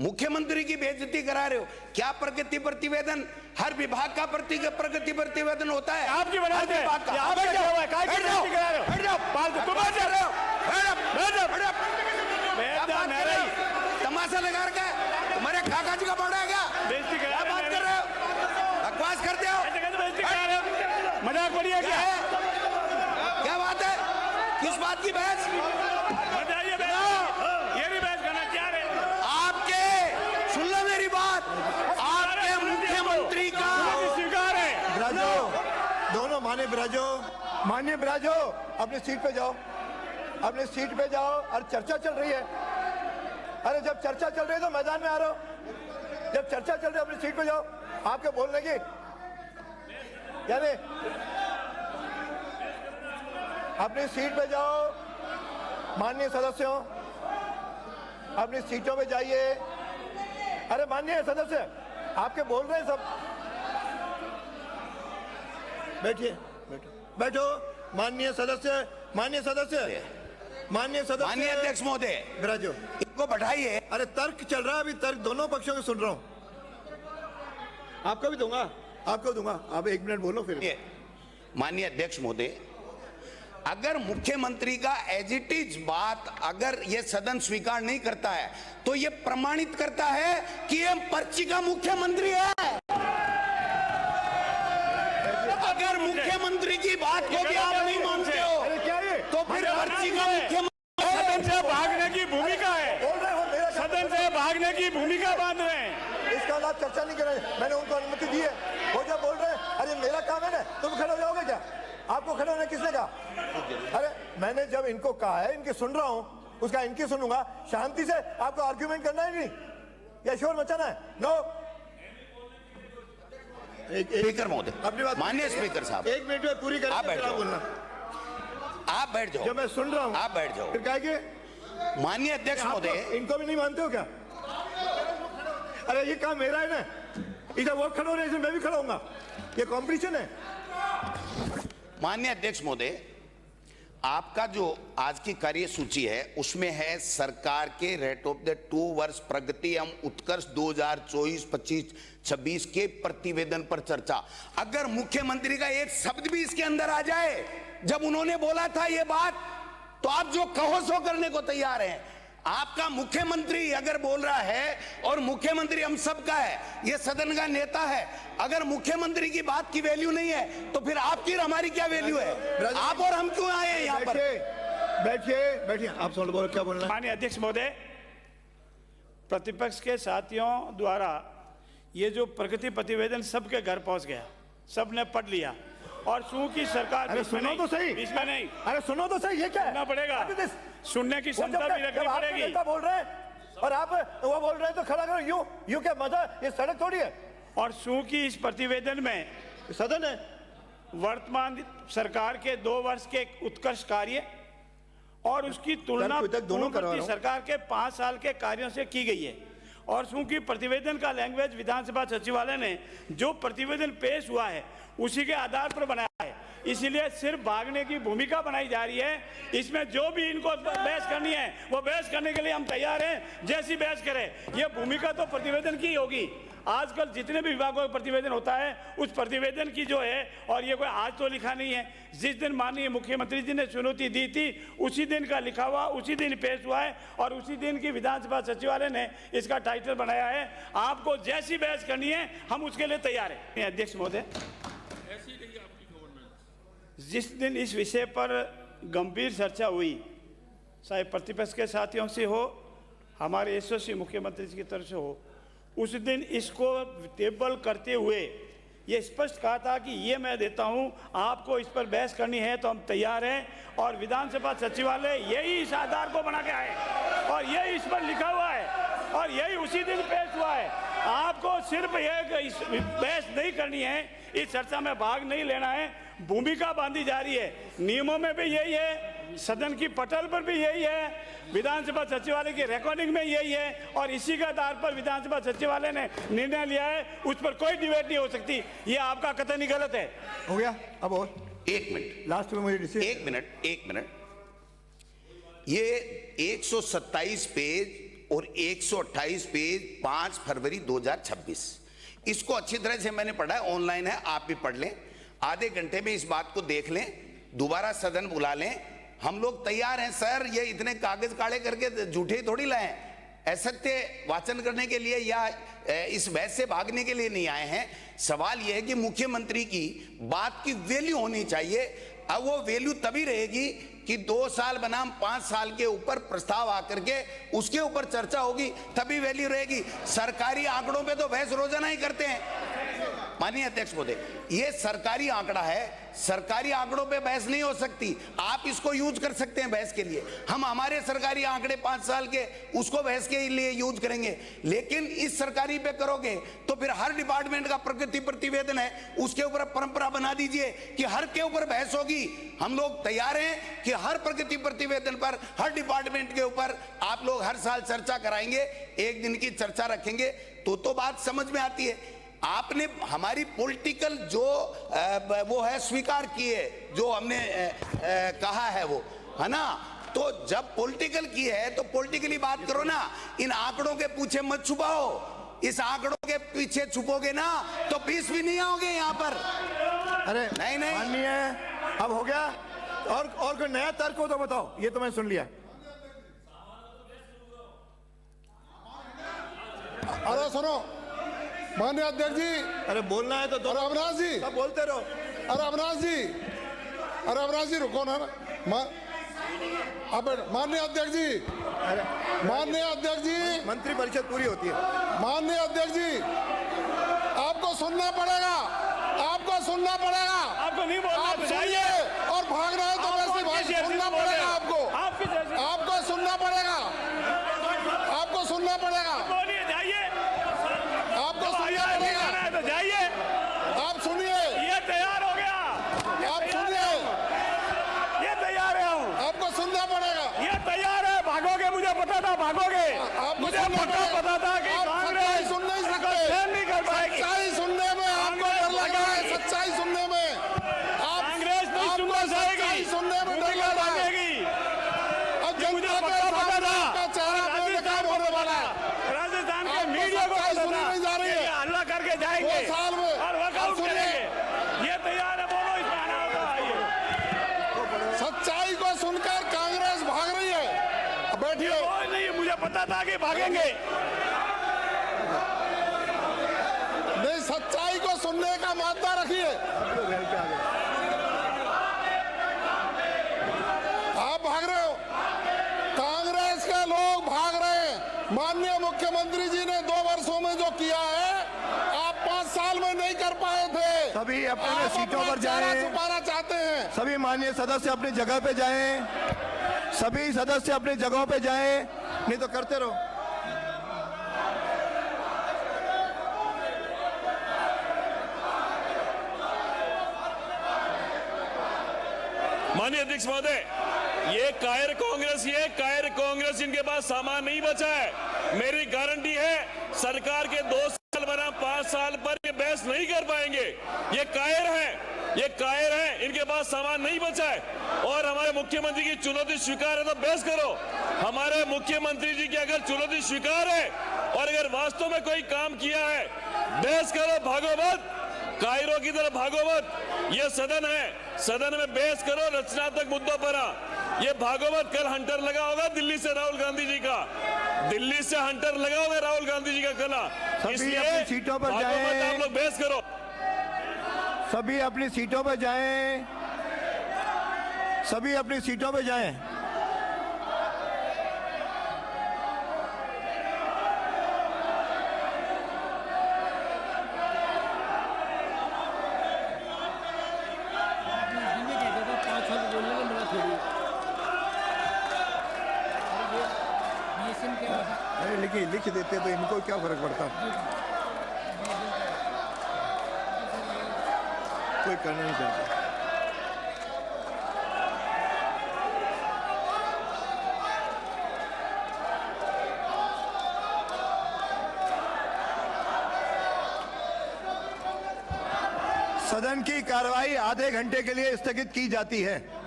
मुख्यमंत्री की बेइज्जती करा रहे हो। क्या प्रगति प्रतिवेदन हर विभाग का प्रगति प्रतिवेदन होता है? आपकी वजह से तमाशा लगा रखा है, तुम्हारे कागज का बड़ा है क्या? क्या बात कर रहे हो? बकवास करते हो, मजाक बढ़िया क्या है? क्या बात है? किस बात की बहस? बताइए, ये नहीं बहस करना क्या है? आपके सुन लो मेरी बात, आपके मुख्यमंत्री का स्वीकार है। ब्राजो, दोनों मान्य ब्राजो अपनी सीट पे जाओ, अपनी सीट पे जाओ। और चर्चा चल रही है। अरे जब चर्चा चल रही है तो मैदान में आ रहे हो, जब चर्चा चल रही है अपनी सीट पे जाओ। आपके बोलने की यानी अपनी सीट पे जाओ। माननीय सदस्यों, अपनी सीटों पे जाइए। अरे माननीय सदस्य, आपके बोल रहे हैं सब। बैठिए, बैठो। माननीय सदस्य, माननीय अध्यक्ष महोदय, ब्राजो इनको बैठाइए। अरे तर्क चल रहा है अभी, तर्क दोनों पक्षों के सुन रहा हूं। आपको भी दूंगा, आपको दूंगा। आप 1 मिनट बोलो फिर। माननीय अध्यक्ष महोदय, अगर मुख्यमंत्री का एज इट इज बात अगर ये सदन स्वीकार नहीं करता है तो ये प्रमाणित करता है कि ये पर्ची का मुख्यमंत्री है। अगर मुख्यमंत्री की बात को भी आप नहीं मानते हो तो फिर पर्ची का मुख्यमंत्री सदन से भागने की भूमिका है, बोल रहे हो मेरा सदन से भागने की भूमिका बांध रहे हैं। इसका आप चर्चा नहीं कर रहे। मैंने उनको अनुमति दी है, वो जब बोल रहे हैं अरे मेरा काम है ना, तुम खड़े हो जाओगे क्या? आपको खड़े होने किसने कहा? अरे मैंने जब इनको कहा है, इनकी सुन रहा हूं, उसका इनकी सुनूंगा। शांति से आपको आर्ग्यूमेंट करना है नहीं या शोर मचाना है? नो। स्पीकर महोदय, अपनी बात माननीय स्पीकर साहब, 1 मिनट में पूरी आप बैठ करके जाओ। बोलना। आप बैठ जाओ। जब मैं सुन रहा हूं आप बैठ जाओ। फिर कहेंगे माननीय अध्यक्ष महोदय, इनको भी नहीं मानते हो क्या? अरे ये काम मेरा है ना, इधर वो खड़े हो रहे हैं, मैं भी खड़ा होऊंगा। ये कॉम्पिटिशन है। माननीय अध्यक्ष महोदय, आपका जो आज की कार्य सूची है उसमें है सरकार के रेट ऑफ द 2 वर्ष प्रगति एवं उत्कर्ष 2024-25-26 के प्रतिवेदन पर चर्चा। अगर मुख्यमंत्री का एक शब्द भी इसके अंदर आ जाए, जब उन्होंने बोला था ये बात, तो आप जो कहो सो करने को तैयार हैं। आपका मुख्यमंत्री अगर बोल रहा है, और मुख्यमंत्री हम सबका है, ये सदन का नेता है, अगर मुख्यमंत्री की बात की वैल्यू नहीं है तो फिर आपकी और हमारी क्या वैल्यू है? आप और हम क्यों आए हैं यहाँ पर? बैठिए। आप सुन बोलो, क्या बोलना है? माननीय अध्यक्ष महोदय, प्रतिपक्ष के साथियों द्वारा ये जो प्रगति प्रतिवेदन सबके घर पहुंच गया, सबने पढ़ लिया, और चूंकि सरकार अरे सुनो तो सही, इसमें नहीं, अरे सुनो तो सही, ये क्या है? सुनना पड़ेगा, सुनने की क्षमता भी रखनी पड़ेगी। बोल रहे हैं और आप वो बोल रहे हैं तो खड़ा करो। यूं क्या मजा? ये सड़क थोड़ी है। और चूंकि इस प्रतिवेदन में सदन है, वर्तमान सरकार के 2 वर्ष के उत्कर्ष कार्य और उसकी तुलना पूर्ववर्ती सरकार के 5 साल के कार्यों से की गई है, और चूंकि प्रतिवेदन का लैंग्वेज विधानसभा सचिवालय ने जो प्रतिवेदन पेश हुआ है उसी के आधार पर बनाया है, इसलिए सिर्फ भागने की भूमिका बनाई जा रही है। इसमें जो भी इनको बहस करनी है वो बहस करने के लिए हम तैयार हैं, जैसी बहस करें। ये भूमिका तो प्रतिवेदन की होगी। आजकल जितने भी विभागों का प्रतिवेदन होता है उस प्रतिवेदन की जो है, और ये कोई आज तो लिखा नहीं है, जिस दिन माननीय मुख्यमंत्री जी ने चुनौती दी थी उसी दिन का लिखा हुआ, उसी दिन पेश हुआ है, और उसी दिन की विधानसभा सचिवालय ने इसका टाइटल बनाया है। आपको जैसी बहस करनी है हम उसके लिए तैयार हैं। अध्यक्ष महोदय, जिस दिन इस विषय पर गंभीर चर्चा हुई, चाहे प्रतिपक्ष के साथियों से हो, हमारे यशस्वी मुख्यमंत्री जी की तरफ से हो, उस दिन इसको टेबल करते हुए ये स्पष्ट कहा था कि ये मैं देता हूं, आपको इस पर बहस करनी है तो हम तैयार हैं, और विधानसभा सचिवालय यही इस आधार को बना के आए और यही इस पर लिखा हुआ है और यही उसी दिन पेश हुआ है। आपको सिर्फ ये बहस नहीं करनी है, इस चर्चा में भाग नहीं लेना है, भूमिका बांधी जा रही है। नियमों में भी यही है, सदन की पटल पर भी यही है, विधानसभा सचिवालय की रिकॉर्डिंग में यही है, और इसी के आधार पर विधानसभा सचिवालय ने निर्णय लिया है, उस पर कोई डिबेट नहीं हो सकती। ये आपका कतई गलत है। हो गया? अब और 1 मिनट, लास्ट में मुझे 1 मिनट। ये 127 पेज और 128 पेज 5 फरवरी 2026। इसको अच्छी तरह से मैंने पढ़ा है, ऑनलाइन है, आप भी पढ़ लें। आधे घंटे में इस बात को देख लें, दोबारा सदन बुला लें। हम लोग तैयार हैं सर, ये इतने कागज काले करके झूठे थोड़ी लाए, असत्य वाचन करने के लिए या इस बहस से भागने के लिए नहीं आए हैं। सवाल यह है कि मुख्यमंत्री की बात की वैल्यू होनी चाहिए। अब वो वैल्यू तभी रहेगी कि 2 साल बनाम 5 साल के ऊपर प्रस्ताव आकर के उसके ऊपर चर्चा होगी, तभी वैल्यू रहेगी। सरकारी आंकड़ों पे तो बहस रोजाना ही करते हैं। माननीय अध्यक्ष महोदय, ये सरकारी आंकड़ा है, सरकारी आंकड़ों पे बहस नहीं हो सकती। आप इसको यूज कर सकते हैं बहस के लिए, हम हमारे सरकारी आंकड़े 5 साल के उसको बहस के लिए यूज करेंगे। लेकिन इस सरकारी पे करोगे तो फिर हर डिपार्टमेंट का प्रगति प्रतिवेदन है, उसके ऊपर परंपरा बना दीजिए कि हर के ऊपर बहस होगी। हम लोग तैयार हैं कि हर प्रगति प्रतिवेदन पर, हर डिपार्टमेंट के ऊपर आप लोग हर साल चर्चा कराएंगे, एक दिन की चर्चा रखेंगे तो बात समझ में आती है। आपने हमारी पॉलिटिकल जो वो है स्वीकार की है, जो हमने कहा है वो है ना। तो जब पॉलिटिकल की है तो पॉलिटिकली बात करो ना, इन आंकड़ों के पीछे मत छुपाओ। इस आंकड़ों के पीछे छुपोगे ना तो 20 भी नहीं आओगे यहाँ पर। अरे नहीं माननीय, अब हो गया। और कोई नया तर्क हो तो बताओ, ये तो मैं सुन लिया। अरे सुनो माननीय अध्यक्ष जी, अरे बोलना है तो दो, अरे अविनाश जी, सब बोलते रहो। अरे अविनाश जी रुको ना। अब माननीय अध्यक्ष जी, माननीय अध्यक्ष जी, मंत्री परिषद पूरी होती है। माननीय अध्यक्ष जी, आपको सुनना पड़ेगा, आपको सुनना पड़ेगा। आपको नहीं बोलना आप तो सुनिए जाइए। और भाग रहे हैं तो वैसी बात सुनना पड़ेगा आपको। आपको सुनना पड़ेगा, आपको सुनना पड़ेगा, बोलिए, जाइए। आपको सुनना पड़ेगा। तो जाइए, आप सुनिए, ये तैयार हो गया। आप सुनिए, ये तैयार है हूँ, आपको सुनना पड़ेगा। ये तैयार है। भागोगे, मुझे पता था भागोगे, आपको मुझे सुनना पता था कि आप कांग्रेस सच्चाई सुन नहीं सकते। सहन नहीं कर पाएगी। सच्चाई सुनने में आपको डर लगा है, सच्चाई सुनने में आप कांग्रेस नहीं आपको सुनना सच्चाई चाहेगी, सुनने में डर लगा है। भागेगी। और मुझे जनता के पता सामने था, आपका चेहरा बेनकाब होने वाला है। राजस्थान के आपको मीडिया को सच्चाई पता सुनी था नहीं जा रही है। कि ये हल्ला करके जाएंगे 2 साल में और वर्कआउट आप सुनिए। करेंगे। ये तैयार है, बोलो इसमें आना होगा। आइए, सच्चाई को सुनकर कांग्रेस भाग रही है। बैठिए, कोई नहीं, मुझे पता था कि भागेंगे। नहीं, सच्चाई को सुनने का मादा रखिए। आप भाग रहे हो, कांग्रेस के लोग भाग रहे हैं। माननीय मुख्यमंत्री जी ने 2 वर्षों में जो किया है, आप 5 साल में नहीं कर पाए थे। सभी अपने आप सीटों अपना पर चेहरा जाएं। छुपाना चाहते हैं। सभी माननीय सदस्य अपनी जगह पे जाएं। सभी सदस्य अपनी जगहों पे जाएं, नहीं तो करते रहो। माननीय अध्यक्ष महोदय, ये कायर कांग्रेस इनके पास सामान नहीं बचा है। मेरी गारंटी है सरकार के 2 साल बनाम 5 साल पर ये बहस नहीं कर पाएंगे। ये कायर है, इनके पास सामान नहीं बचा है। और हमारे मुख्यमंत्री की चुनौती स्वीकार है तो बहस करो। हमारे मुख्यमंत्री जी की अगर चुनौती स्वीकार है और अगर वास्तव में कोई काम किया है, बहस करो, भागो मत, कायरों की तरफ भागो मत। ये सदन है, सदन में बहस करो रचनात्मक मुद्दों पर। ये भागो मत। कल हंटर लगा होगा दिल्ली से राहुल गांधी जी का, दिल्ली से हंटर लगा होगा राहुल गांधी जी का कला। सभी अपनी सीटों पर भागो जाएं। मत, आप लोग बहस करो। सभी अपनी सीटों पे जाएं। सभी अपनी सीटों पे जाएं। अरे लिख देते तो इनको क्या फर्क पड़ता। कोई करना नहीं चाहता। सदन की कार्रवाई आधे घंटे के लिए स्थगित की जाती है।